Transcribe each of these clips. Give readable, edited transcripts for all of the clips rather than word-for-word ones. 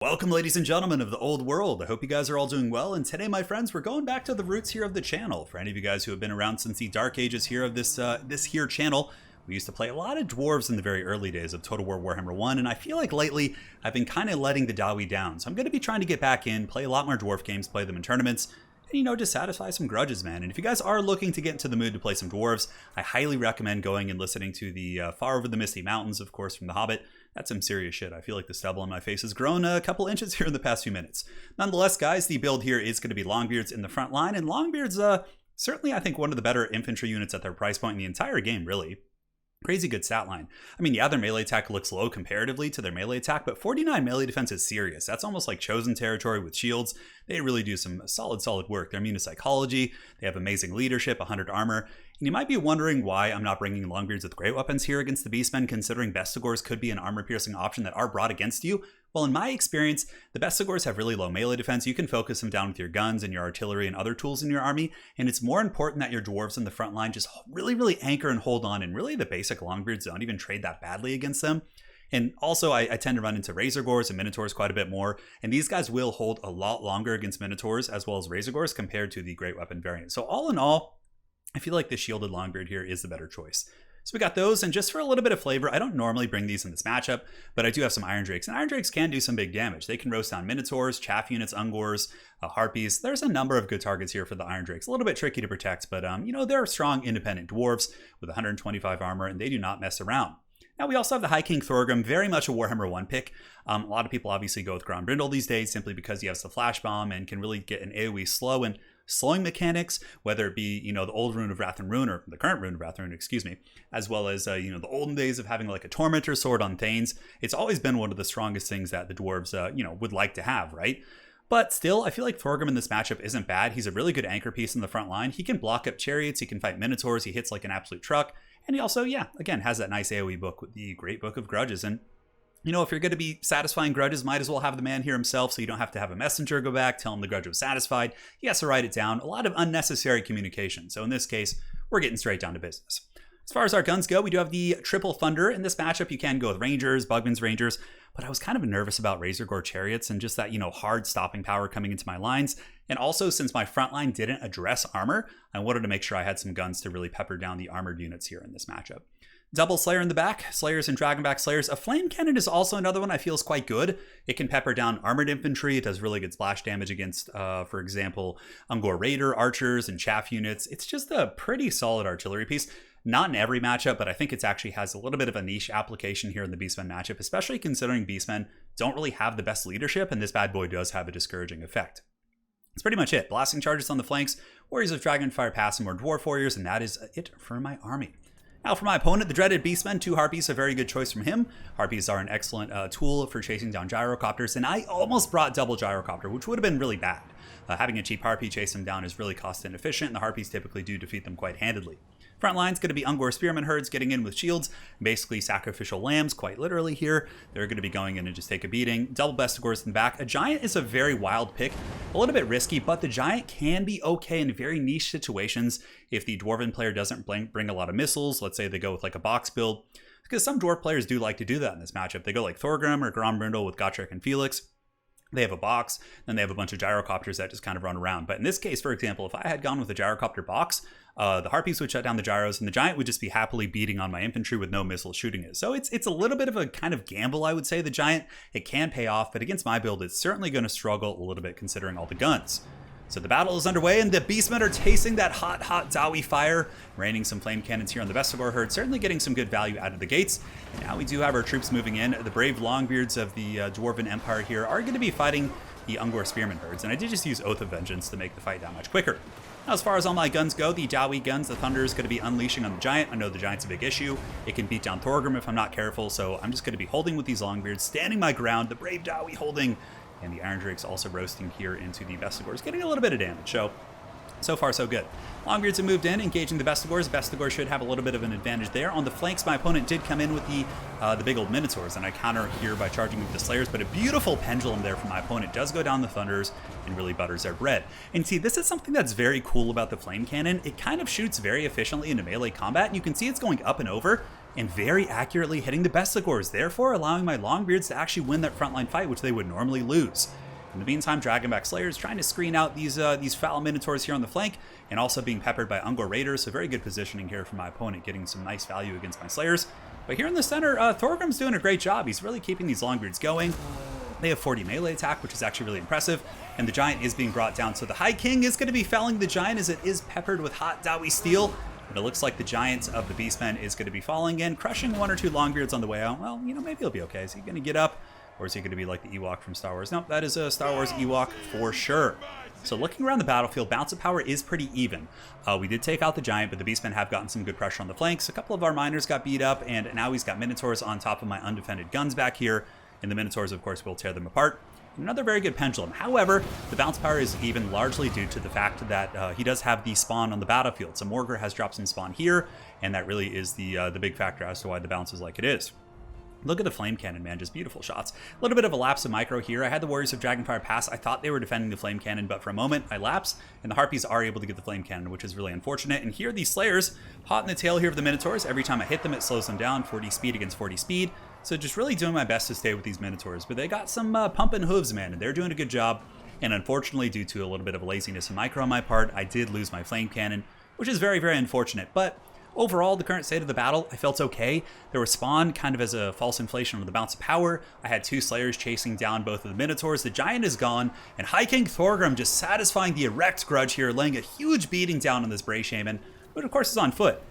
Welcome, ladies and gentlemen of the old world. I hope you guys are all doing well, and today, my friends, we're going back to the roots here of the channel. For any of you guys who have been around since the dark ages here of this here channel, we used to play a lot of dwarves in the very early days of Total War Warhammer 1, and I feel like lately I've been kind of letting the Dawi down. So I'm going to be trying to get back in, play a lot more dwarf games, play them in tournaments, and, you know, just satisfy some grudges, man. And if you guys are looking to get into the mood to play some dwarves, I highly recommend going and listening to the Far Over the Misty Mountains, of course, from The Hobbit. That's some serious shit. I feel like the stubble on my face has grown a couple inches here in the past few minutes. Nonetheless, guys, the build here is going to be Longbeards in the front line, and Longbeards, certainly, I think, one of the better infantry units at their price point in the entire game, really. Crazy good stat line. I mean, yeah, their melee attack looks low comparatively to their melee attack, but 49 melee defense is serious. That's almost like chosen territory with shields. They really do some solid work. They're immune to psychology. They have amazing leadership, 100 armor. And you might be wondering why I'm not bringing Longbeards with great weapons here against the Beastmen, considering Bestigors could be an armor-piercing option that are brought against you. Well, in my experience, the Bestigors have really low melee defense. You can focus them down with your guns and your artillery and other tools in your army, and it's more important that your dwarves in the front line just really anchor and hold on, and really the basic Longbeards don't even trade that badly against them. And also, I tend to run into Razorgors and Minotaurs quite a bit more, and these guys will hold a lot longer against Minotaurs as well as Razorgors compared to the Great Weapon variant. So all in all, I feel like the Shielded Longbeard here is the better choice. So we got those, and just for a little bit of flavor, I don't normally bring these in this matchup, but I do have some Iron Drakes, and Iron Drakes can do some big damage. They can roast down Minotaurs, Chaff Units, Ungors, Harpies. There's a number of good targets here for the Iron Drakes. A little bit tricky to protect, but you know, they're strong, independent dwarves with 125 armor, and they do not mess around. Now, we also have the High King Thorgrim, very much a Warhammer 1 pick. A lot of people obviously go with Grombrindle these days simply because he has the Flash Bomb and can really get an AoE slow and slowing mechanics, whether it be, you know, the old Rune of Wrath and Ruin, or the current Rune of Wrath and Ruin, excuse me, as well as, you know, the olden days of having like a Tormentor sword on Thanes. It's always been one of the strongest things that the dwarves, you know, would like to have, right? But still, I feel like Thorgrim in this matchup isn't bad. He's a really good anchor piece in the front line. He can block up chariots, he can fight Minotaurs, he hits like an absolute truck, and he also, yeah, again, has that nice AoE book with the Great Book of Grudges. And you know, if you're going to be satisfying grudges, might as well have the man here himself, so you don't have to have a messenger go back, tell him the grudge was satisfied. He has to write it down. A lot of unnecessary communication. So in this case, we're getting straight down to business. As far as our guns go, we do have the Triple Thunder. In this matchup, you can go with Rangers, Bugman's Rangers, but I was kind of nervous about Razorgore Chariots and just that, you know, hard stopping power coming into my lines. And also, since my front line didn't address armor, I wanted to make sure I had some guns to really pepper down the armored units here in this matchup. Double Slayer in the back, Slayers and Dragonback Slayers. A Flame Cannon is also another one I feel is quite good. It can pepper down armored infantry. It does really good splash damage against, for example, Ungor Raider, Archers, and Chaff units. It's just a pretty solid artillery piece. Not in every matchup, but I think it actually has a little bit of a niche application here in the Beastmen matchup, especially considering Beastmen don't really have the best leadership, and this bad boy does have a discouraging effect. That's pretty much it. Blasting charges on the flanks, Warriors of Dragonfire Pass, and more Dwarf Warriors, and that is it for my army. Now for my opponent, the dreaded Beastmen, 2 Harpies, a very good choice from him. Harpies are an excellent tool for chasing down gyrocopters, and I almost brought double gyrocopter, which would have been really bad. Having a cheap Harpy chase them down is really cost inefficient, and the Harpies typically do defeat them quite handedly. Front line's going to be Ungor Spearman herds getting in with shields, basically sacrificial lambs, quite literally here. They're going to be going in and just take a beating. Double Bestigors in the back. A Giant is a very wild pick, a little bit risky, but the Giant can be okay in very niche situations if the Dwarven player doesn't bring a lot of missiles. Let's say they go with like a box build, because some Dwarf players do like to do that in this matchup. They go like Thorgrim or Grombrindle with Gotrek and Felix. They have a box, then they have a bunch of gyrocopters that just kind of run around. But in this case, for example, if I had gone with a gyrocopter box, the Harpies would shut down the gyros, and the Giant would just be happily beating on my infantry with no missiles shooting it. So it's a little bit of a kind of gamble, I would say, the Giant. It can pay off, but against my build, it's certainly going to struggle a little bit considering all the guns. So the battle is underway, and the Beastmen are tasting that hot Dawi fire, raining some flame cannons here on the Bestigor herd, certainly getting some good value out of the gates. And now we do have our troops moving in. The brave Longbeards of the Dwarven Empire here are going to be fighting the Ungor Spearman herds, and I did just use Oath of Vengeance to make the fight that much quicker. Now, as far as all my guns go, the Dawi guns, the Thunder is going to be unleashing on the Giant. I know the Giant's a big issue. It can beat down Thorgrim if I'm not careful, so I'm just going to be holding with these Longbeards, standing my ground, the brave Dawi holding, and the Iron Drakes also roasting here into the Bestigors, getting a little bit of damage. So far, so good. Longbeards have moved in, engaging the Bestigors. Bestigors should have a little bit of an advantage there. On the flanks, my opponent did come in with the big old Minotaurs, and I counter here by charging with the Slayers, but a beautiful pendulum there from my opponent does go down the Thunders and really butters their bread. And see, this is something that's very cool about the Flame Cannon. It kind of shoots very efficiently into melee combat, and you can see it's going up and over, and very accurately hitting the Bestigors, therefore allowing my Longbeards to actually win that frontline fight, which they would normally lose. In the meantime, Dragonback Slayers trying to screen out these foul Minotaurs here on the flank, and also being peppered by Ungor Raiders, so very good positioning here for my opponent, getting some nice value against my Slayers. But here in the center, Thorgrim's doing a great job. He's really keeping these Longbeards going. They have 40 melee attack, which is actually really impressive, and the Giant is being brought down. So the High King is going to be felling the Giant as it is peppered with hot Dowie Steel. But it looks like the Giant of the Beastmen is going to be falling in, crushing one or two Longbeards on the way out. Well, you know, maybe he'll be okay. Is he going to get up? Or is he going to be like the Ewok from Star Wars? No, that is a Star Wars Ewok for sure. So looking around the battlefield, balance of power is pretty even. We did take out the Giant, but the Beastmen have gotten some good pressure on the flanks. A couple of our miners got beat up, and now he's got Minotaurs on top of my undefended guns back here. And the Minotaurs, of course, will tear them apart. Another very good pendulum. However, the bounce power is even largely due to the fact that he does have the spawn on the battlefield. So Morgr has dropped some spawn here, and that really is the big factor as to why the bounce is like it is. Look at the flame cannon, man, just beautiful shots. A little bit of a lapse of micro here. I had the Warriors of Dragonfire pass. I thought they were defending the flame cannon, but for a moment I lapse, and the Harpies are able to get the flame cannon, which is really unfortunate. And here these Slayers, hot in the tail here of the Minotaurs. Every time I hit them, it slows them down, 40 speed against 40 speed. So just really doing my best to stay with these Minotaurs, but they got some pumping hooves, man, and they're doing a good job. And unfortunately, due to a little bit of a laziness and micro on my part, I did lose my flame cannon, which is very, very unfortunate. But overall, the current state of the battle, I felt okay. There was spawn kind of as a false inflation of the bounce of power. I had two Slayers chasing down both of the Minotaurs. The Giant is gone, and High King Thorgrim just satisfying the erect grudge here, laying a huge beating down on this Bray Shaman, but of course is on foot.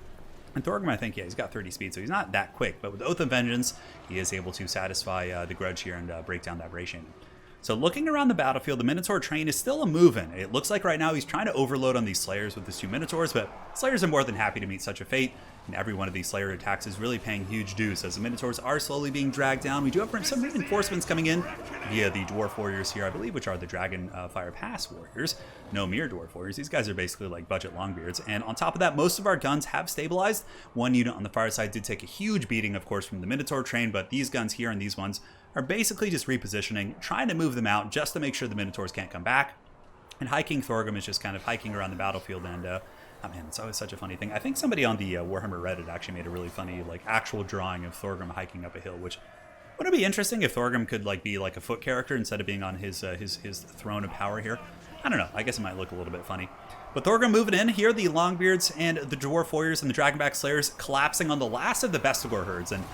And Thorgrim, I think, yeah, he's got 30 speed, so he's not that quick. But with Oath of Vengeance, he is able to satisfy the grudge here and break down that Bray Shaman. So looking around the battlefield, the Minotaur train is still a-moving. It looks like right now he's trying to overload on these Slayers with his two Minotaurs, but Slayers are more than happy to meet such a fate. And every one of these Slayer attacks is really paying huge dues as the Minotaurs are slowly being dragged down. We do have some reinforcements coming in via the Dwarf Warriors here, I believe, which are the Dragon Fire Pass Warriors. No mere Dwarf Warriors. These guys are basically like budget Longbeards. And on top of that, most of our guns have stabilized. One unit on the far side did take a huge beating, of course, from the Minotaur train, but these guns here and these ones are basically just repositioning, trying to move them out just to make sure the Minotaurs can't come back. And High King Thorgrim is just kind of hiking around the battlefield, and oh man, it's always such a funny thing. I think somebody on the Warhammer Reddit actually made a really funny, like, actual drawing of Thorgrim hiking up a hill, which wouldn't it be interesting if Thorgrim could, like, be like a foot character instead of being on his throne of power here? I don't know. I guess it might look a little bit funny. But Thorgrim moving in here, the Longbeards and the Dwarf Warriors and the Dragonback Slayers collapsing on the last of the Bestigor herds, and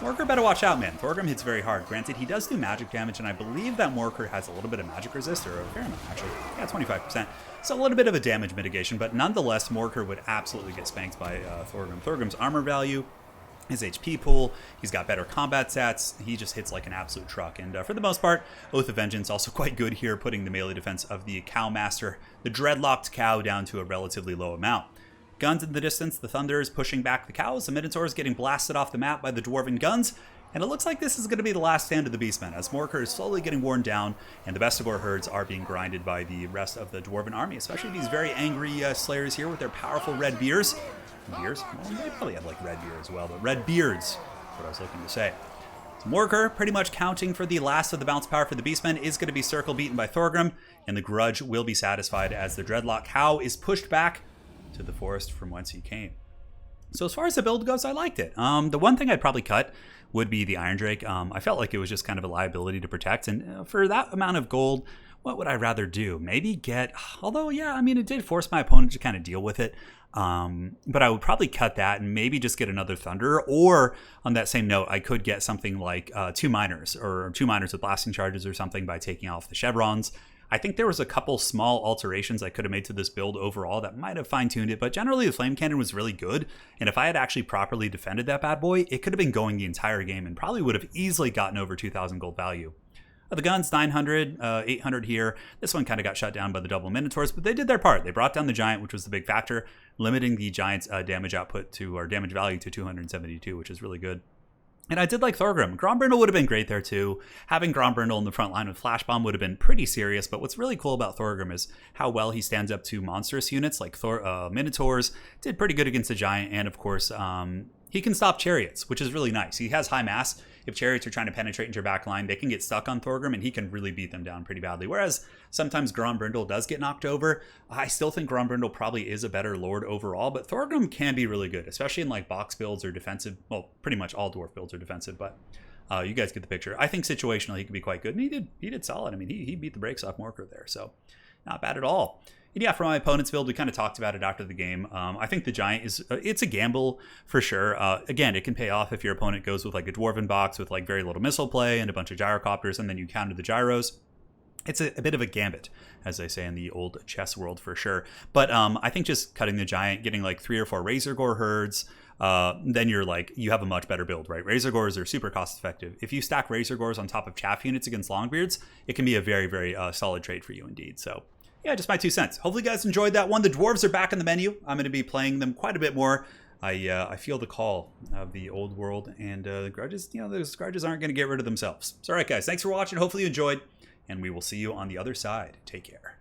Morgr better watch out, man. Thorgrim hits very hard. Granted, he does do magic damage, and I believe that Morgr has a little bit of magic resist, or a fair amount, actually. Yeah, 25%. So a little bit of a damage mitigation, but nonetheless, Morgr would absolutely get spanked by Thorgrim. Thorgrim's armor value, his HP pool, he's got better combat stats, he just hits like an absolute truck. And for the most part, Oath of Vengeance also quite good here, putting the melee defense of the Cow Master, the dreadlocked cow, down to a relatively low amount. Guns in the distance, the Thunder is pushing back the cows, the Minotaurs getting blasted off the map by the Dwarven guns, and it looks like this is going to be the last stand of the Beastmen, as Morgr is slowly getting worn down, and the Bestigor herds are being grinded by the rest of the Dwarven army, especially these very angry Slayers here with their powerful red beers. Beers? Well, they probably have like red beer as well, but red beards is what I was looking to say. So Morgr, pretty much counting for the last of the bounce power for the Beastmen, is going to be circle beaten by Thorgrim, and the grudge will be satisfied as the Dreadlock cow is pushed back to the forest from whence he came. So as far as the build goes, I liked it. The one thing I'd probably cut would be the Iron Drake. I felt like it was just kind of a liability to protect, and for that amount of gold, what would I rather do? Maybe get, although yeah, I mean, it did force my opponent to kind of deal with it, but I would probably cut that and maybe just get another Thunder, or on that same note, I could get something like two miners with blasting charges or something by taking off the chevrons. I think there was a couple small alterations I could have made to this build overall that might have fine-tuned it, but generally the Flame Cannon was really good, and if I had actually properly defended that bad boy, it could have been going the entire game and probably would have easily gotten over 2,000 gold value. The guns, 900, 800 here. This one kind of got shut down by the double Minotaurs, but they did their part. They brought down the Giant, which was the big factor, limiting the Giant's damage output to, or damage value to 272, which is really good. And I did like Thorgrim. Grombrindle would have been great there too. Having Grombrindle in the front line with Flash Bomb would have been pretty serious, but what's really cool about Thorgrim is how well he stands up to monstrous units like Minotaurs. Did pretty good against the Giant, and of course, he can stop chariots, which is really nice. He has high mass. If chariots are trying to penetrate into your back line, they can get stuck on Thorgrim, and he can really beat them down pretty badly. Whereas sometimes Grombrindle does get knocked over. I still think Grombrindle probably is a better lord overall, but Thorgrim can be really good, especially in like box builds or defensive. Well, pretty much all dwarf builds are defensive, but you guys get the picture. I think situationally he could be quite good, and he did solid. I mean, he beat the brakes off Morker there, so not bad at all. And yeah, for my opponent's build, we kind of talked about it after the game. I think the Giant it's a gamble for sure. Again, it can pay off if your opponent goes with like a Dwarven box with like very little missile play and a bunch of gyrocopters, and then you counter the gyros. It's a bit of a gambit, as they say in the old chess world for sure. But I think just cutting the Giant, getting like 3 or 4 Razor Gore herds, then you have a much better build, right? Razor Gores are super cost effective. If you stack Razor Gores on top of chaff units against Longbeards, it can be a very, very solid trade for you indeed. So yeah, just my 2 cents. Hopefully you guys enjoyed that one. The dwarves are back in the menu. I'm going to be playing them quite a bit more. I feel the call of the old world, and the grudges, those grudges aren't going to get rid of themselves. So all right, guys, thanks for watching. Hopefully you enjoyed, and we will see you on the other side. Take care.